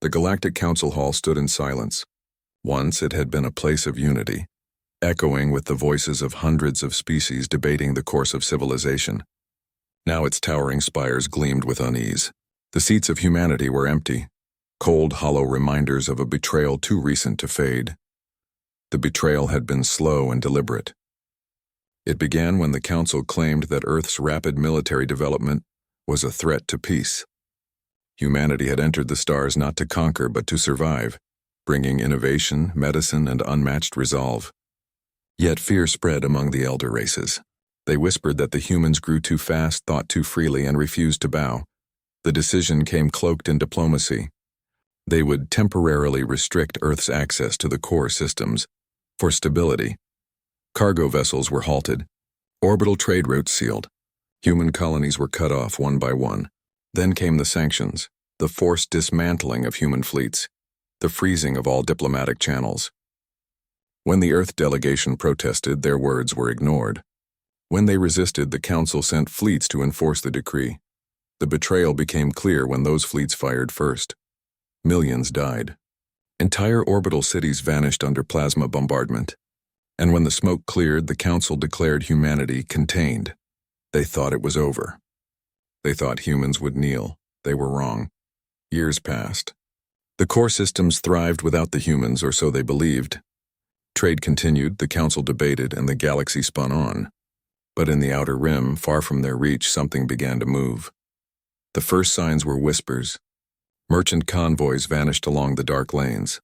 The Galactic Council Hall stood in silence. Once it had been a place of unity, echoing with the voices of hundreds of species debating the course of civilization. Now its towering spires gleamed with unease. The seats of humanity were empty, cold, hollow reminders of a betrayal too recent to fade. The betrayal had been slow and deliberate. It began when the Council claimed that Earth's rapid military development was a threat to peace. Humanity had entered the stars not to conquer but to survive, bringing innovation, medicine, and unmatched resolve. Yet fear spread among the elder races. They whispered that the humans grew too fast, thought too freely, and refused to bow. The decision came cloaked in diplomacy. They would temporarily restrict Earth's access to the core systems for stability. Cargo vessels were halted, orbital trade routes sealed. Human colonies were cut off one by one. Then came the sanctions, the forced dismantling of human fleets, the freezing of all diplomatic channels. When the Earth delegation protested, their words were ignored. When they resisted, the Council sent fleets to enforce the decree. The betrayal became clear when those fleets fired first. Millions died. Entire orbital cities vanished under plasma bombardment. And when the smoke cleared, the Council declared humanity contained. They thought it was over. They thought humans would kneel. They were wrong. Years passed. The core systems thrived without the humans, or so they believed. Trade continued, the Council debated, and the galaxy spun on. But in the outer rim, far from their reach, something began to move. The first signs were whispers. Merchant convoys vanished along the dark lanes.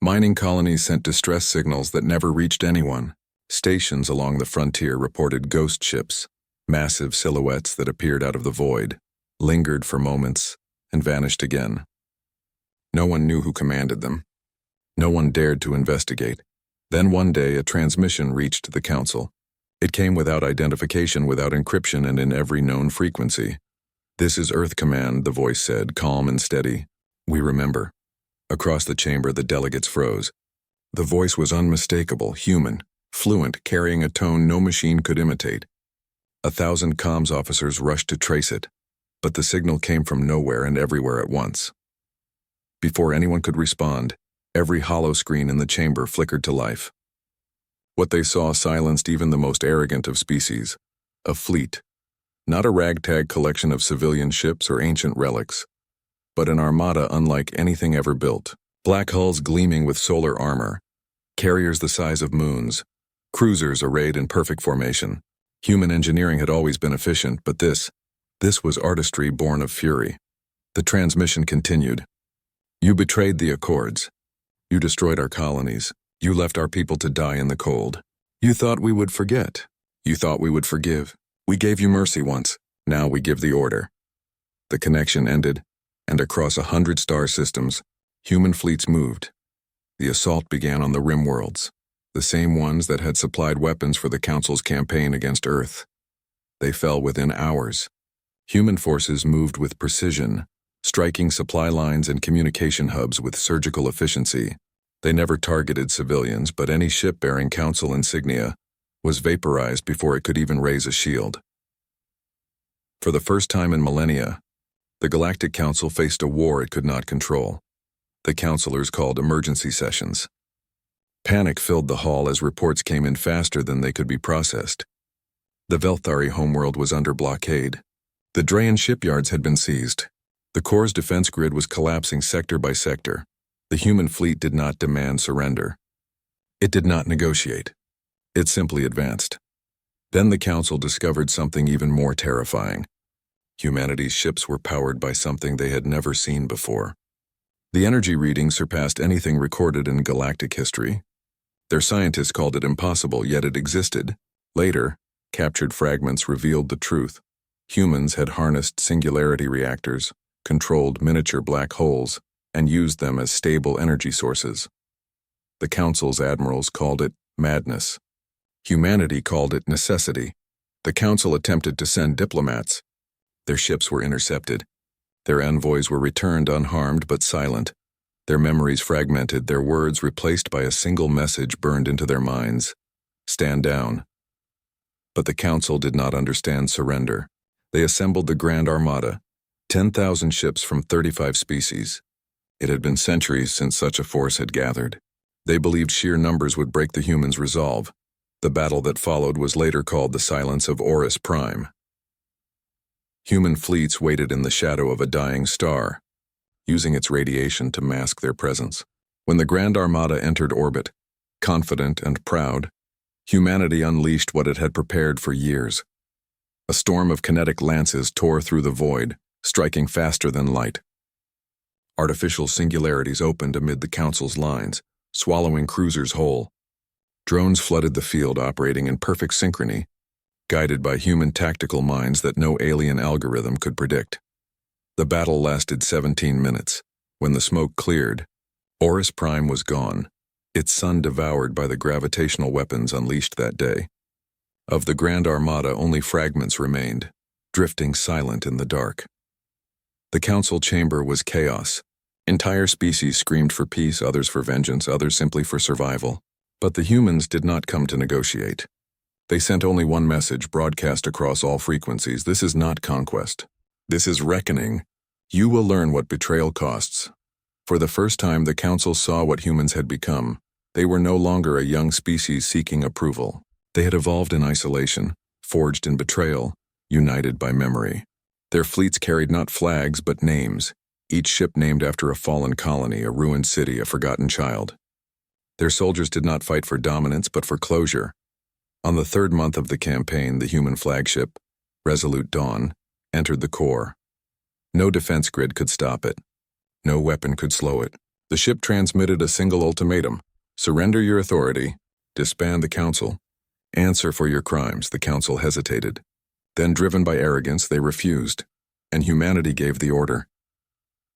Mining colonies sent distress signals that never reached anyone. Stations along the frontier reported ghost ships, massive silhouettes that appeared out of the void, lingered for moments, and vanished again. No one knew who commanded them. No one dared to investigate. Then one day a transmission reached the Council. It came without identification, without encryption, and in every known frequency. "This is Earth Command," the voice said, calm and steady. "We remember." Across the chamber the delegates froze. The voice was unmistakable, human, fluent, carrying a tone no machine could imitate. 1,000 comms officers rushed to trace it, but the signal came from nowhere and everywhere at once. Before anyone could respond, every hollow screen in the chamber flickered to life. What they saw silenced even the most arrogant of species. A fleet. Not a ragtag collection of civilian ships or ancient relics, but an armada unlike anything ever built. Black hulls gleaming with solar armor, carriers the size of moons, cruisers arrayed in perfect formation. Human engineering had always been efficient, but this was artistry born of fury. The transmission continued. "You betrayed the Accords. You destroyed our colonies. You left our people to die in the cold. You thought we would forget. You thought we would forgive. We gave you mercy once. Now we give the order." The connection ended, and across 100 star systems, human fleets moved. The assault began on the rim worlds, the same ones that had supplied weapons for the Council's campaign against Earth. They fell within hours. Human forces moved with precision, striking supply lines and communication hubs with surgical efficiency. They never targeted civilians, but any ship bearing Council insignia was vaporized before it could even raise a shield. For the first time in millennia, the Galactic Council faced a war it could not control. The counselors called emergency sessions. Panic filled the hall as reports came in faster than they could be processed. The Velthari homeworld was under blockade. The Drayan shipyards had been seized. The Corps' defense grid was collapsing sector by sector. The human fleet did not demand surrender. It did not negotiate. It simply advanced. Then the Council discovered something even more terrifying. Humanity's ships were powered by something they had never seen before. The energy reading surpassed anything recorded in galactic history. Their scientists called it impossible, yet it existed. Later, captured fragments revealed the truth. Humans had harnessed singularity reactors, controlled miniature black holes, and used them as stable energy sources. The Council's admirals called it madness. Humanity called it necessity. The Council attempted to send diplomats. Their ships were intercepted. Their envoys were returned unharmed but silent. Their memories fragmented, their words replaced by a single message burned into their minds. "Stand down." But the Council did not understand surrender. They assembled the Grand Armada, 10,000 ships from 35 species. It had been centuries since such a force had gathered. They believed sheer numbers would break the humans' resolve. The battle that followed was later called the Silence of Horus Prime. Human fleets waited in the shadow of a dying star, using its radiation to mask their presence. When the Grand Armada entered orbit, confident and proud, humanity unleashed what it had prepared for years. A storm of kinetic lances tore through the void, striking faster than light. Artificial singularities opened amid the Council's lines, swallowing cruisers whole. Drones flooded the field, operating in perfect synchrony, guided by human tactical minds that no alien algorithm could predict. The battle lasted 17 minutes. When the smoke cleared, Horus Prime was gone, its sun devoured by the gravitational weapons unleashed that day. Of the Grand Armada, only fragments remained, drifting silent in the dark. The council chamber was chaos. Entire species screamed for peace, others for vengeance, others simply for survival. But the humans did not come to negotiate. They sent only one message, broadcast across all frequencies: this is not conquest. This is reckoning. You will learn what betrayal costs. For the first time, the council saw what humans had become. They were no longer a young species seeking approval. They had evolved in isolation, forged in betrayal, united by memory. Their fleets carried not flags but names, each ship named after a fallen colony, a ruined city, a forgotten child. Their soldiers did not fight for dominance but for closure. On the third month of the campaign, the human flagship, Resolute Dawn, entered the core. No defense grid could stop it. No weapon could slow it. The ship transmitted a single ultimatum: surrender your authority, disband the council, answer for your crimes. The council hesitated. Then, driven by arrogance, they refused, and humanity gave the order.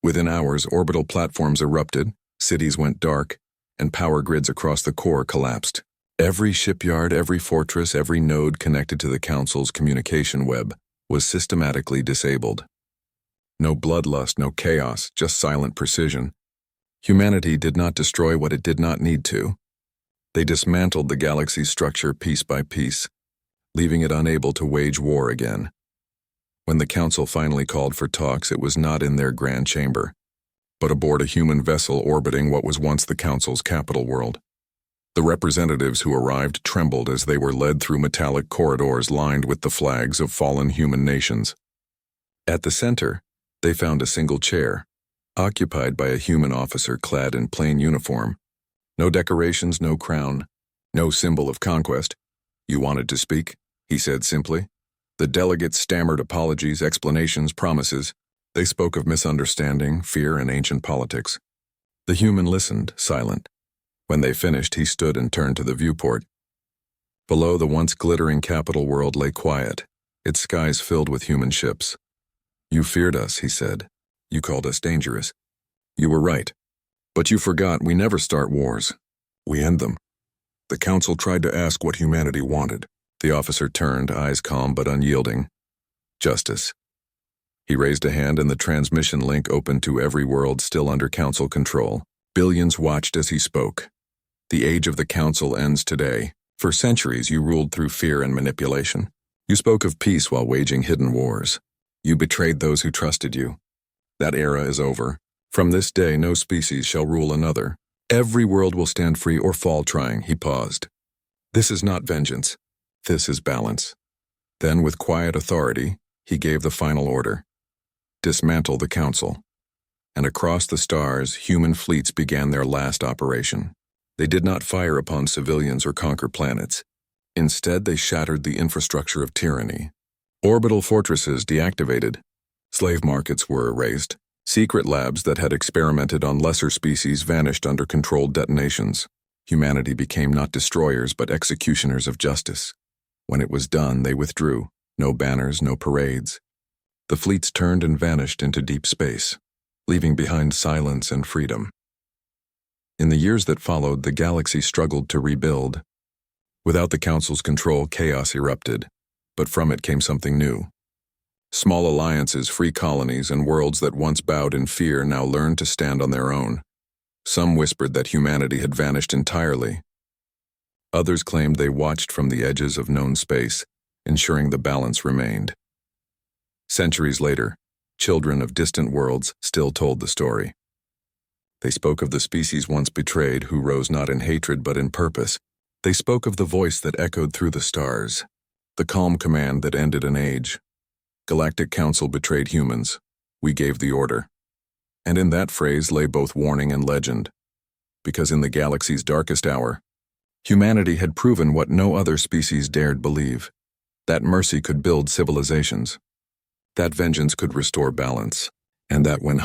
Within hours, orbital platforms erupted, cities went dark, and power grids across the core collapsed. Every shipyard, every fortress, every node connected to the council's communication web was systematically disabled. No bloodlust, no chaos, just silent precision. Humanity did not destroy what it did not need to. They dismantled the galaxy's structure piece by piece, leaving it unable to wage war again. When the council finally called for talks, it was not in their grand chamber, but aboard a human vessel orbiting what was once the council's capital world. The representatives who arrived trembled as they were led through metallic corridors lined with the flags of fallen human nations. At the center, they found a single chair, occupied by a human officer clad in plain uniform. No decorations, no crown, no symbol of conquest. "You wanted to speak?" he said simply. The delegates stammered apologies, explanations, promises. They spoke of misunderstanding, fear, and ancient politics. The human listened, silent. When they finished, he stood and turned to the viewport. Below, the once glittering capital world lay quiet, its skies filled with human ships. "You feared us," he said. "You called us dangerous. You were right. But you forgot we never start wars. We end them." The council tried to ask what humanity wanted. The officer turned, eyes calm but unyielding. "Justice." He raised a hand and the transmission link opened to every world still under council control. Billions watched as he spoke. "The age of the council ends today. For centuries you ruled through fear and manipulation. You spoke of peace while waging hidden wars. You betrayed those who trusted you. That era is over. From this day no species shall rule another. Every world will stand free or fall trying." He paused. "This is not vengeance. This is balance." Then, with quiet authority, he gave the final order: dismantle the council. And across the stars, human fleets began their last operation. They did not fire upon civilians or conquer planets. Instead, they shattered the infrastructure of tyranny. Orbital fortresses deactivated. Slave markets were erased. Secret labs that had experimented on lesser species vanished under controlled detonations. Humanity became not destroyers but executioners of justice. When it was done, they withdrew. No banners, no parades. The fleets turned and vanished into deep space, leaving behind silence and freedom. In the years that followed, the galaxy struggled to rebuild. Without the Council's control, chaos erupted, but from it came something new. Small alliances, free colonies, and worlds that once bowed in fear now learned to stand on their own. Some whispered that humanity had vanished entirely. Others claimed they watched from the edges of known space, ensuring the balance remained. Centuries later, children of distant worlds still told the story. They spoke of the species once betrayed who rose not in hatred but in purpose. They spoke of the voice that echoed through the stars, the calm command that ended an age. Galactic Council betrayed humans. We gave the order. And in that phrase lay both warning and legend, because in the galaxy's darkest hour, humanity had proven what no other species dared believe, that mercy could build civilizations, that vengeance could restore balance, and that when